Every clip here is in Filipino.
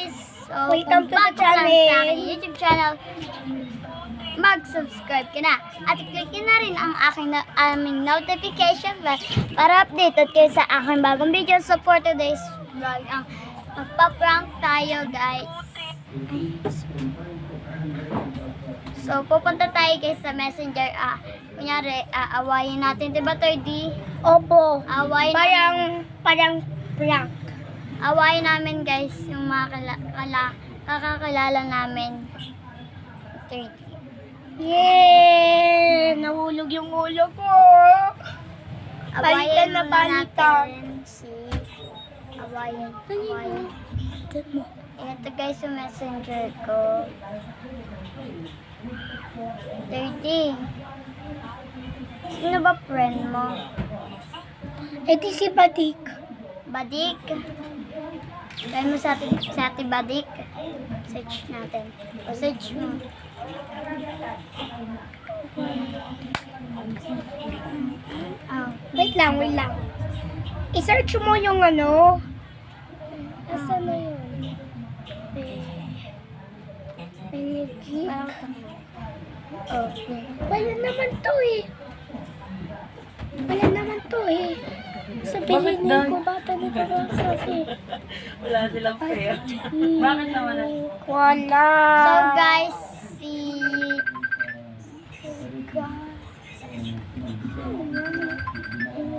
guys! So, Welcome to the kung bago ka lang channel. sa aking YouTube channel, mag-subscribe ka na. At click na rin ang aming notification bell para updated kayo sa aking bagong video. So, for today's vlog, magpa-prank tayo, guys. So, pupunta tayo guys sa messenger. Kunyari, awayin natin. Diba, 3D? Opo. Awayin Parang prank. Awayin namin guys yung mga kakakilala namin. 30. Yay! Nahulog yung ulo ko. Palitan na muna palitan. natin si Awayin. Tignan mo. Ito guys yung messenger ko. 30. Sino ba friend mo? Ito si Batik. Badik. Friend mo sa ati Badik. Search natin. O search mo. Wait lang. I-search mo yung ano. Nasaan na yun? Energy. Okay. Wala naman to eh. Sabihin ko bata nito ba sabi? Wala silang fair. Bakit naman? Wala. So guys,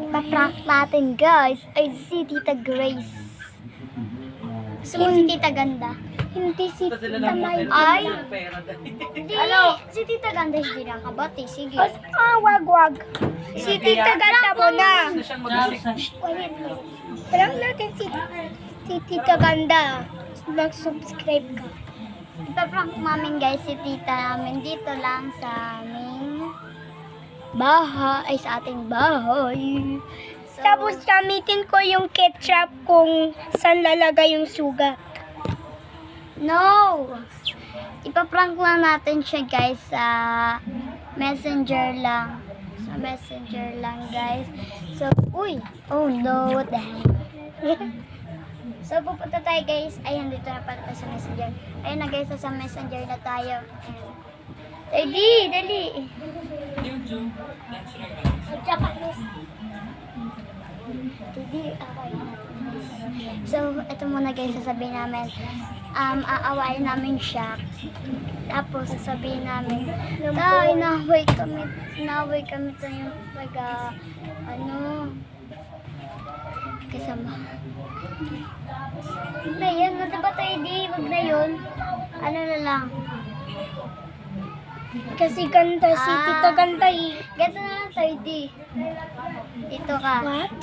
pa-prank natin guys ay si Tita Grace. Gusto mo si Tita Ganda? Hindi si Ito sila Tita ng May. Ay! pera dahil. Ano? Si Tita Ganda hindi nakabati. Sige. Wag. Si Tita Ganda mo na. Gusto siyang mag-isip. Parang natin si Tita Ganda. Mag-subscribe ka. Ipa-prank namin guys si Tita namin dito lang sa aming bahay. Ay, sa ating bahay. So, Tapos gamitin ko yung ketchup kung saan lalagay yung sugat. no! Ipa-prank lang natin siya guys sa messenger lang. Sa messenger lang guys. So, uy! Oh no, what the heck? So, pupunta tayo guys. Ayan, dito na pala tayo sa messenger. Ayun na guys, sa messenger na tayo. Ayan. Dali! YouTube. Japanese. Okay. So, ito muna guys, sasabihin namin. Aawain namin siya. Tapos, sasabihin namin, inaway kami to yung kasama. Wag na yan, diba tayo wag na yun. Ano na lang. Kasi ganda si Tita Ganda eh. Ganito na lang tayo, Dito ka. What?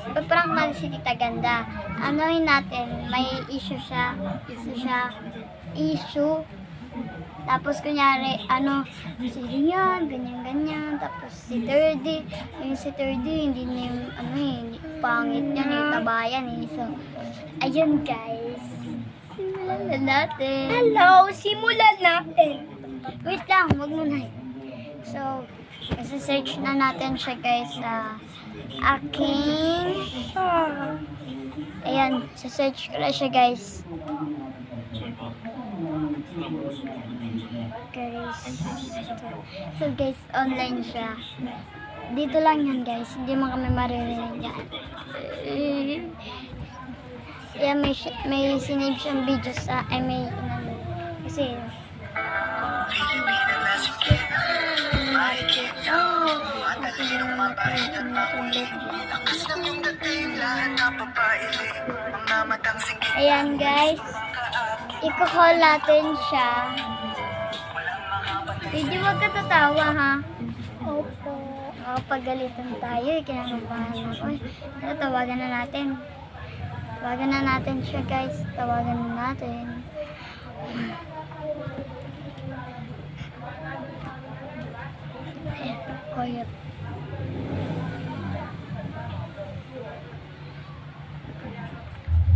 Pag-prank natin si Tita Ganda. Anohin natin, may issue. Tapos kunyari, si Rian, ganyan. Tapos si Thirdy, hindi na yung, hindi pangit yan, tabayan So, ayun guys. Simulan na natin. Hello, simulan natin. Wait lang, wag mo na. So, search na natin siya guys sa aking... Ayan, search ko na siya guys. So guys, online siya. Dito lang yan guys, hindi mo kami maririnig yan. Ayan, may sinave siyang video sa... Kasi... Ayan guys, i-call natin siya. Hindi wag ka tatawa ha. Opo. Pagalitan tayo, kinakabahan ako. Pero tawagan na natin. Tawagan na natin siya guys. Tawagan na natin. Ayan, quiet.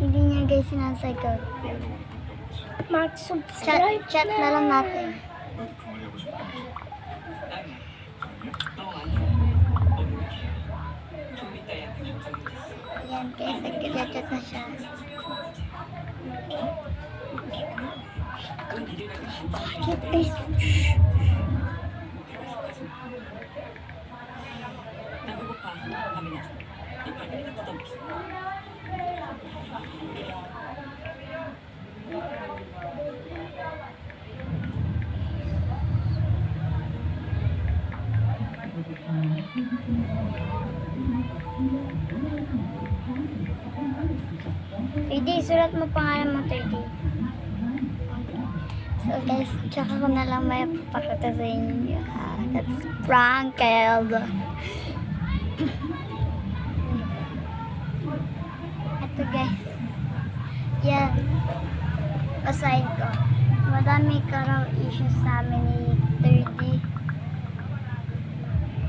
Hindi niya guys sinasagot. Mag-subscribe Chat na lang natin. Ayan guys, nag-chat na siya. Bakit ay... Teddy, sulat mo pangalan mo, Teddy. So guys, tsaka ko na lang may papakita sa inyo. That's prank, Kelda. Ito guys. Yan. Basahin ko. Madami ka raw issues sa amin ni 30.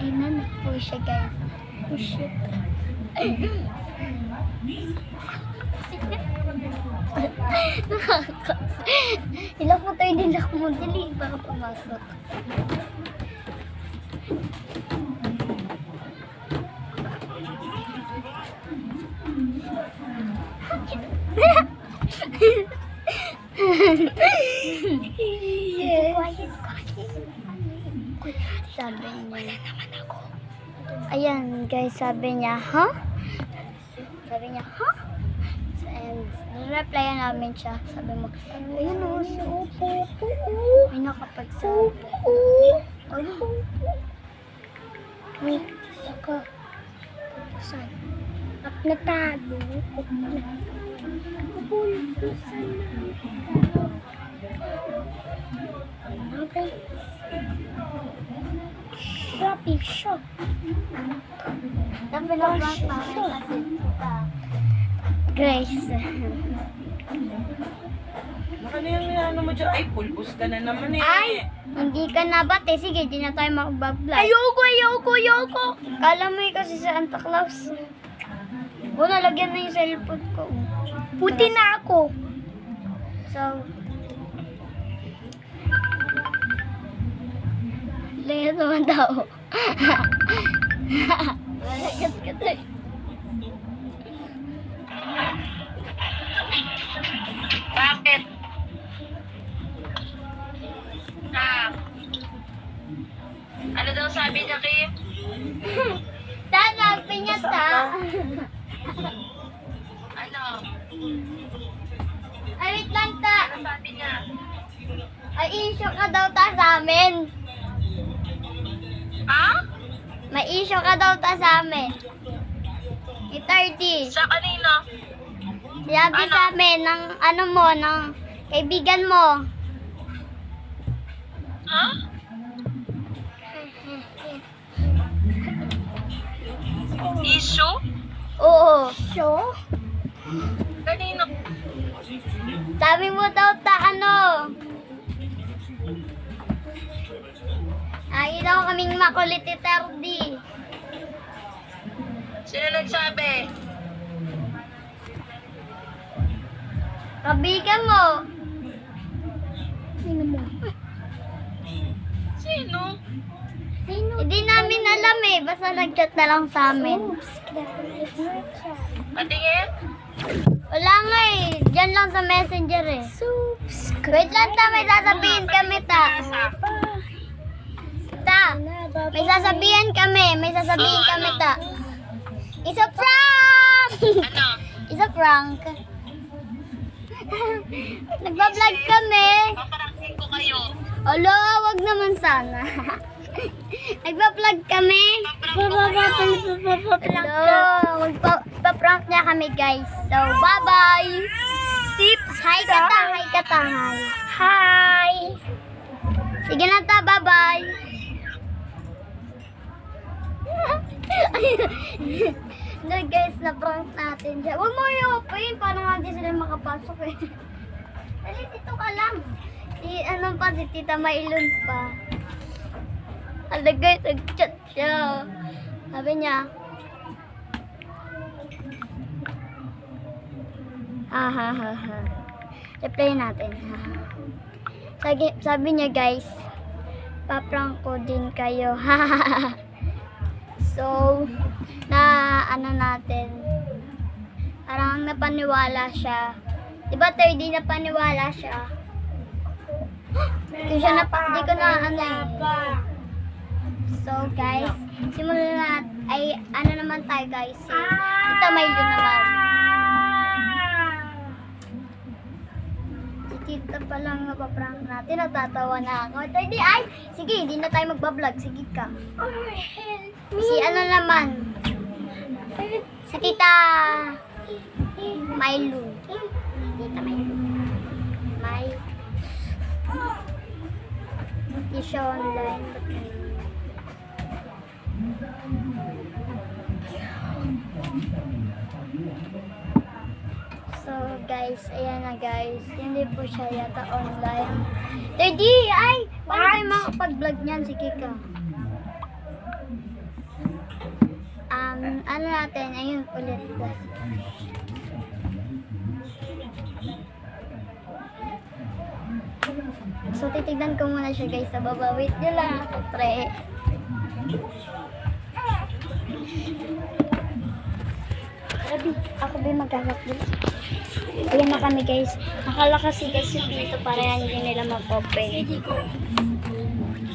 Ay, nanak po siya guys. Oh shit. Ilang mo tayo nilak mo. Dali, baka pumasok. Sabi niya, ayan guys, sabi niya, ha? Sabi niya, ha? And replyan namin siya. Sabi mo, ayun o, si Opo. May nakapagsabi. Opo. May saka. Saan? At natalo. Okay. Grabe siya. Sabi na ba kasi Grace. Baka na yung ano mo dyan. Ay, pulbos ka na naman eh. Ay! Hindi ka nabate. Sige, di na tayo mag-vlog. Ayoko. Kala mo eh kasi sa Santa Claus. O, nalagyan na yung cellphone ko. Puti na ako. So, lahat naman tao. Malagat ka tayo. Bakit? Ano daw sabi niya, Kim? Sana, pinyata. Ano? Ay, wait lang ta. Ano sabi niya? Ay, issue ka daw ta sa amin. Ha? May issue ka daw ta sa amin. Ni 30. Sa kanina? Sabi sa amin ng ano mo, ng kaibigan mo. Ha? Issue? Oo. So? Kanina? Sabi mo daw ta ano. Ay daw kaming makulit ni 30. Sino nagsabi? Kabigan mo. Sino mo? Sino? Hindi namin alam eh. Basta nag-chat na lang sa amin. Oops, kinakalit siya. Patingin? Wala nga eh. Diyan lang sa messenger eh. Soups. Wait lang ta, may sasabihin kami ta. Ta, may sasabihin kami. May sasabihin kami ta. Isa prank! Ano? Isa prank. Nagbablog kami. Paparangin ko kayo. Alo, wag naman sana. Nagbablog kami. Hello, magpa-prank niya kami guys. So, bye-bye. Sips. Hi ka ta, hi ka ta, hi. Hi. Sige na ta, bye-bye. No guys, na-prank natin siya. Huwag mo i-open, parang hindi sila makapasok eh. Dali, dito ka lang. Ano pa, si Tita Mailun pa. Hala guys, nag-chat siya. Sabi niya, ha ha ha ha. Reply natin. Ha. Sabi niya guys, paprank ko din kayo. So, na ano natin, parang napaniwala siya. Diba 30 napaniwala siya? Di ko na ano eh. So guys, simulan na ay ano naman tayo guys. Tita Milo naman. Si Tita pa lang napaprank natin. Natatawa na ako. Hindi ay! Sige, hindi na tayo magbablog. Sige ka. Si ano naman? Si Tita Milo. Tita Milo. Hindi siya online. So guys, ayan na guys. Hindi po siya yata online. 30! Ay! Paano tayo makapag-vlog niyan? Sige ka. Ano natin? Ayun ulit. So, titignan ko muna siya guys sa baba. Wait nyo lang ako, pre. Ako ba magkakapit? Ayan na kami guys. Nakalakas guys yung dito para yan hindi nila mag-open.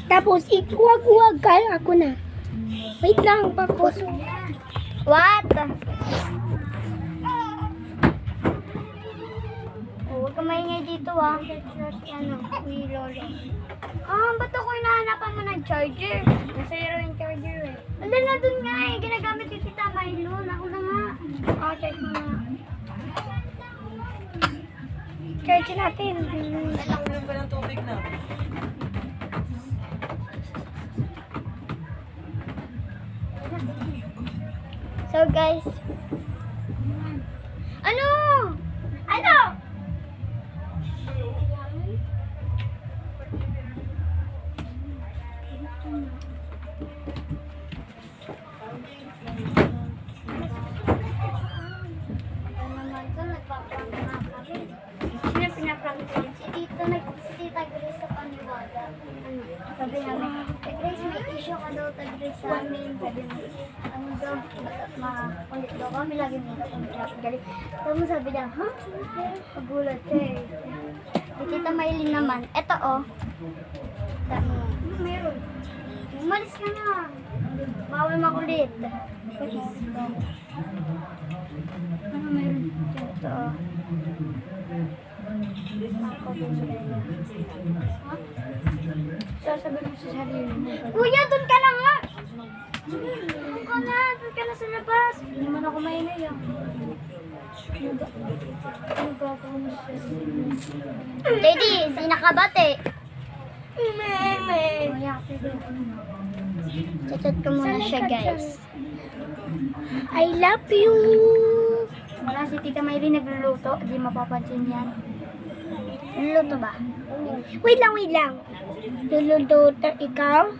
Tapos, ikuwag-uwag kaya ako na. Wait lang, papos. What? Huwag ka maingay dito ah. Ano, ni Lolo. Ba't ako hinahanapan mo ng charger? Nasira yung charger eh. Wala na dun nga eh. Ginagamit yung Tita Milo. Ako na nga. Charge mo na. Charge natin. Ilan ba ng tubig na? So guys. Ano? Ano? Sino pinaprank ko? Si Tita Grace sa paniwala. Ano? Sabi namin, Grace, may issue ka daw, Grace sa amin. Sabi mo, ano daw, makulit daw kami, lagi mo daw kami galing. Tapos sabi niya, ha? Pagulat siya eh. Si Tita Maylin naman, eto oh. Sabi mo, meron. Umalis ka na. Bawal makulit. Ano meron? Ito oh. Sasabi mo sa sarili mo. Kuya, doon ka na nga! Doon ka na sa labas. Hindi naman ako maingay ah. Ano gagawin mo sa Lady, sinakabate. Chat ko muna siya, guys. I love you. Wala si Tita Mayri nagluluto. Di mapapansin yan. Nagluluto ba? Wait lang. Luluto ikaw?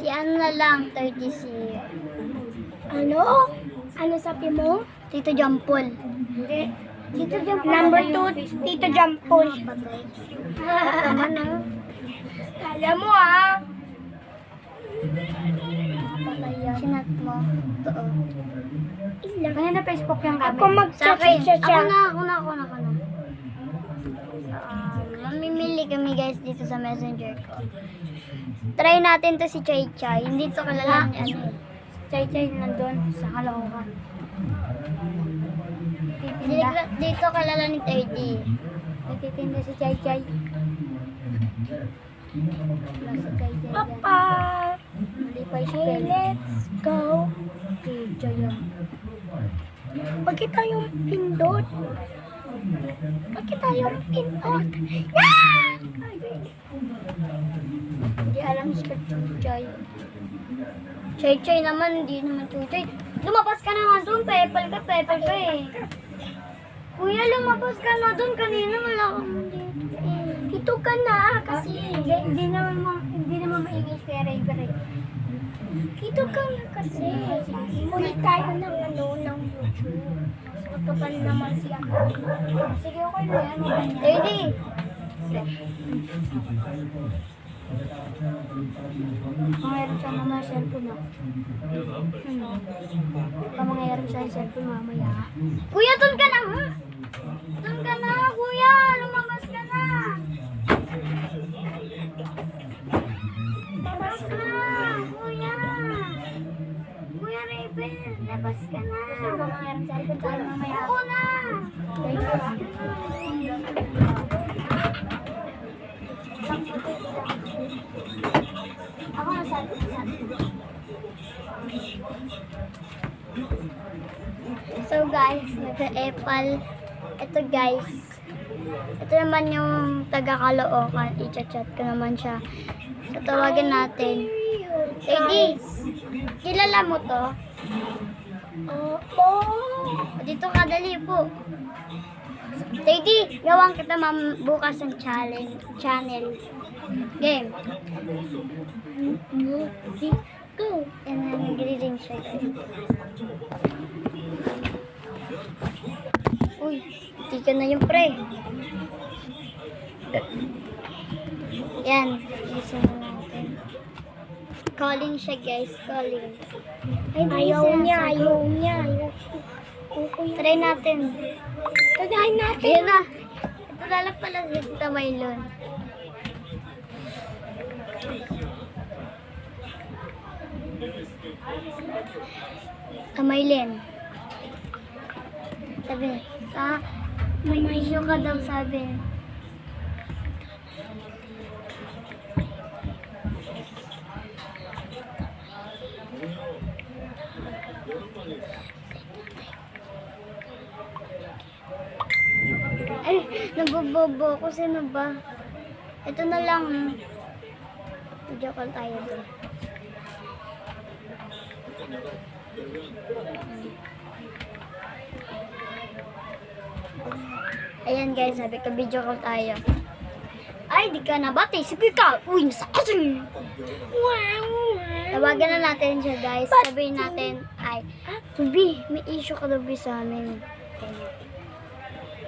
Si ano na lang, 30 si... Ano? Ano sabi mo? Tito Jampol. Hindi. Tito Jampol. Number 2, Tito Jampol. Tama na. Kala mo ah. Sinat mo. Totoo. Ilang. Kaya na Facebook yung kami. Ako mag-chat siya. Ako na. Mamimili kami guys dito sa messenger ko. Try natin to si Chay Chay. Hindi to kalala ni ano eh. Chay nandun sa Caloocan. Dito kalala ni 30. Nagtitinda si Chay. Wala si Chay Chay. Papa! Mali pa yung Hey, spell. let's go. Chay yan. Bakit tayong pindot? Hindi alam si Chay. Chay Chay naman, hindi naman Chay. Lumabas ka na nga doon, pepal ka eh. Kuya, lumabas ka na doon, kanina wala kang dito eh. Dito ka na kasi. Hindi naman maingay si Ray. Dito ka na kasi. Muli tayo ng ng YouTube. Kapal naman siya. Sige, okay na yan. Lady! Mangyayari siya naman sa cellphone mo. Mangyayari siya sa cellphone mamaya. Kuya, doon ka na nga! Doon ka na, kuya! Lumabas ka na! Labas ka na. Gusto mo mayroon sa likod tayo mamaya. Ako na! Thank you. Ako na sa So guys, nagka-epal. Ito guys. Ito naman yung taga-Caloocan. I-chat ko naman siya. So tawagan natin. Lady, kilala mo to? Opo. Dito ka, dali po. Lady, gawan kita bukas ng channel. Game. Go. Yan na, nagre-ring siya guys. Uy, hindi ka na yung pre. Yan, isa na natin. Calling siya guys, calling. Ay, Ayaw niya. Try natin. Tadahin natin. Ayan na. Ito lalap pala si Tita Maylon. Kamaylin. Sabi, may issue ka daw sabi. Ay, nabobobo ako. Sino ba? Ito na lang. Video call tayo doon. Ayan guys, sabi ko video call tayo. Ay, di ka nabati. Sige ka. Uy, nasa kasi. Wow. Tawagan na natin siya guys. Sabihin natin, ay, Ruby, may issue ka Ruby sa amin.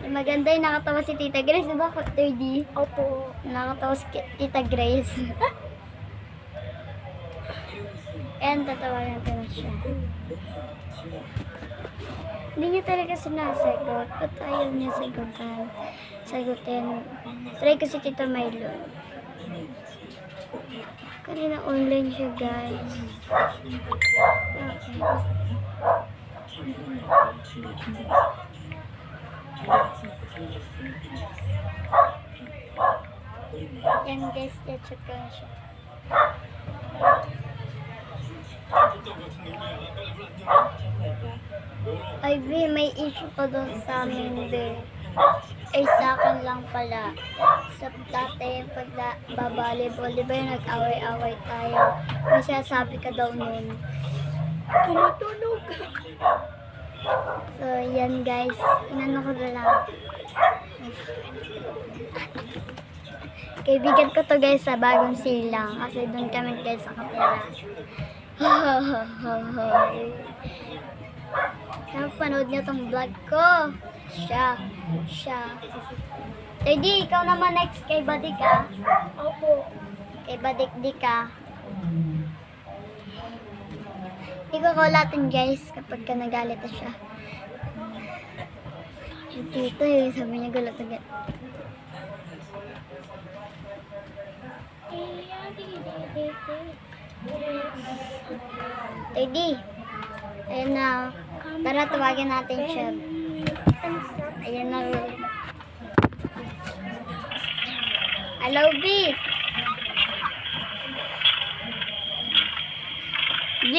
Maganda yung nakatawa si Tita Grace. Diba, 3D? Opo. Nakatawa si Tita Grace. And tatawagan ko na siya. Hindi niya talaga sinasagot. Ba't ayaw niya sagutin? Try ko si Tita Milo. Kanina online siya guys. Okay. Yan guys, check ko na siya. Ay, B, may issue ka doon sa amin, B. Ay, sa akin lang pala. Sa dati, pag babalibol, di ba yung nag-away-away tayo? May sinasabi ka daw nun. Tumutunog. So, yan guys. Inano ko na lang. Kaibigan ko to guys sa bagong silang. Kasi doon kami guys sa kapera. Panood niyo tong vlog ko. Siya. Teddy, ikaw naman next kay Badik ah. Opo. Kay Badik di ka. Ikakulatin guys kapag ka nagalit na siya. Yung tito yung sabi niya gulat agad. Teddy, ayun na. Tara, tawagin natin siya. Ayun na. Hello, B. B.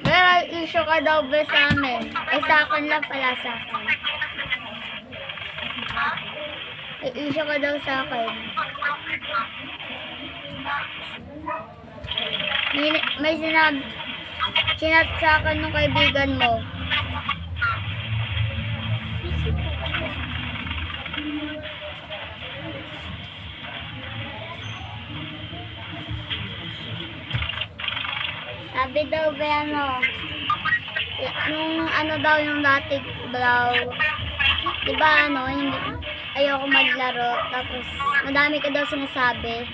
May issue ka daw ba sa amin? Eh, sa akin lang pala sa akin. May issue ka daw sa akin. May sinat sa akin ng kaibigan mo. Sabi daw ba nung ano daw yung dati daw, diba hindi, ayoko maglaro, tapos madami ka daw sinasabi.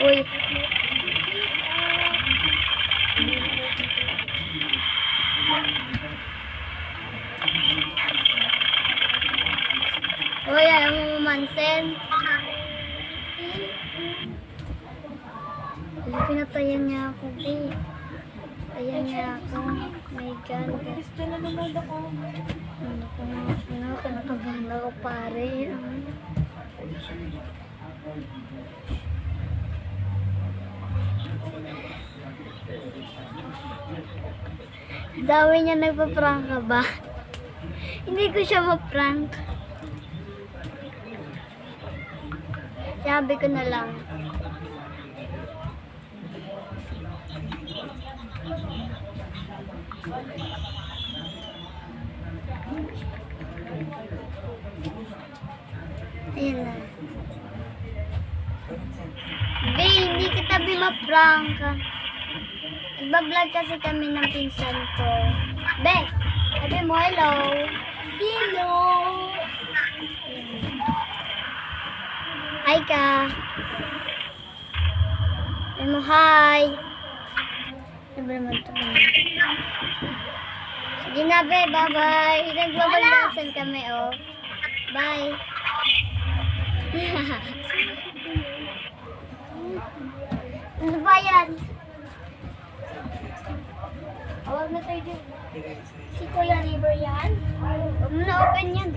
Uy. natin. Ay, pinatayan niya ako, babe. Ayan niya ako. My God. Gusto na naman ako. Kinakabahan ako, pare. Dami niya nagpa-prank ka ba? Hindi ko siya ma-prank. Sabi ko na lang. Ayan na. Be, hindi kita ma-prank. Nagbablog kasi kami ng pinsan ko. Be, sabi mo hello. Hello! Hi ka. Sabi mo hi. Sabi naman ito. Sige na be, bye-bye. Nagbabalasan kami oh. Bye. Ano ba yan? Huwag na tayo dyan. Si Kuya River yan? Huwag mo na open yan.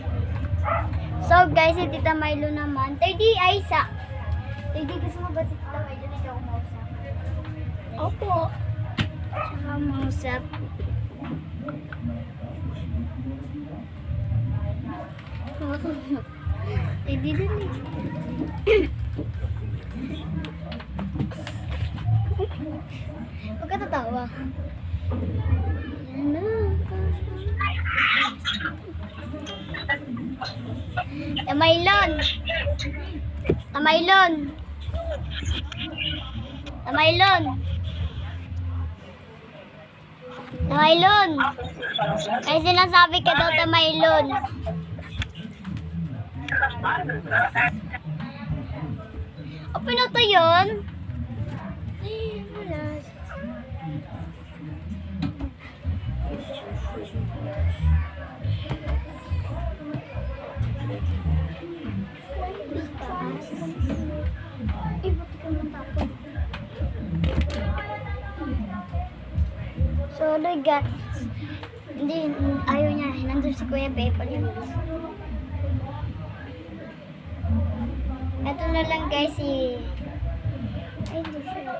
So guys, si Tita Milo naman. Tadi, Aisa. Tadi, gusto mo ba si Tita Milo na ikaw umausap? Opo. Saka umausap. Tadi dali. Huwag ka tatawa. Yan na. Tamaylon. Tamaylon. Tamaylon. Tamaylon. May sinasabi ka daw, Tamaylon. O, pinatay yun? Ay, wala. Sorry guys. Hindi, ayaw niya. Nandun si Kuya Pepa niya. Ito na lang guys si... Ay, hindi siya.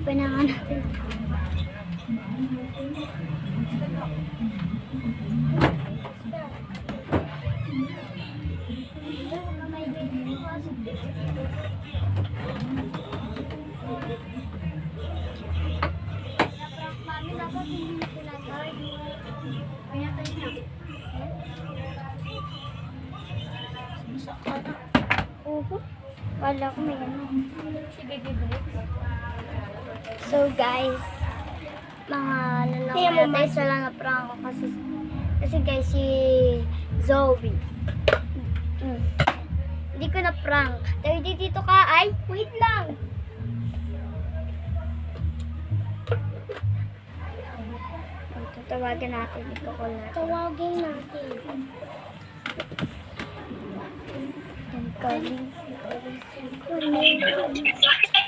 Open na nga natin. Wala ko may ano. Si Baby Blake. So guys, mga ano lang Kaya mo tayo sa lang na prank ko kasi guys si Zoe. Hindi ko na prank. Tayo dito ka ay wait lang. Tatawagan natin, i-call natin. Tawagin natin. Calling.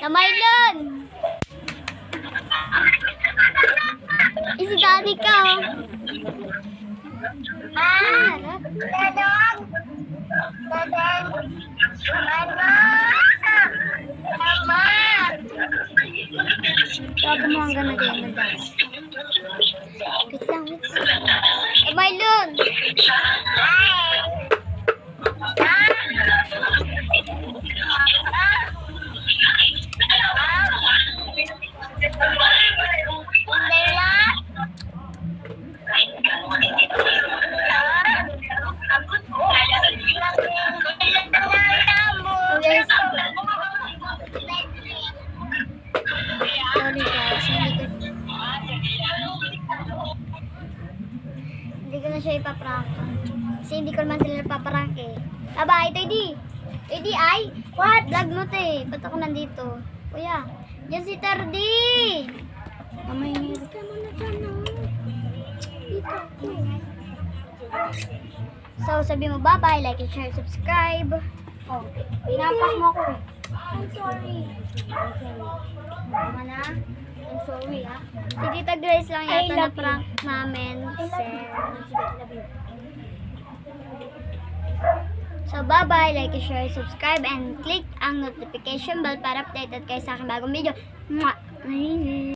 Tamaylon! Isi daddy ka oh. Harap. Dadang! Dadang! Mama! Mama! Tawagan mo hanggang na ganyan na dami. Wait lang, wait lang. Tamaylon! So guys, sorry guys, hindi ko na siya ipaprank. Kasi hindi ko naman sila napaprank eh. Bye-bye, Toy Toy ay. What? Vlog mo, te. Ba't ako nandito? Kuya. Diyan si Tardy. Mamay Hindi ka mo na dyan, no? Dito ako. So, sabi mo bye-bye, like and share, subscribe. Oh, pinapak mo ako eh. I'm sorry. Tama na. I'm sorry, ha? Si Tita Grace lang I yata na love you. prank namin. I love Sir. you. Sige, I love you. So, bye-bye, like and share, subscribe, and click ang notification bell para updated kayo sa aking bagong video. Mwah!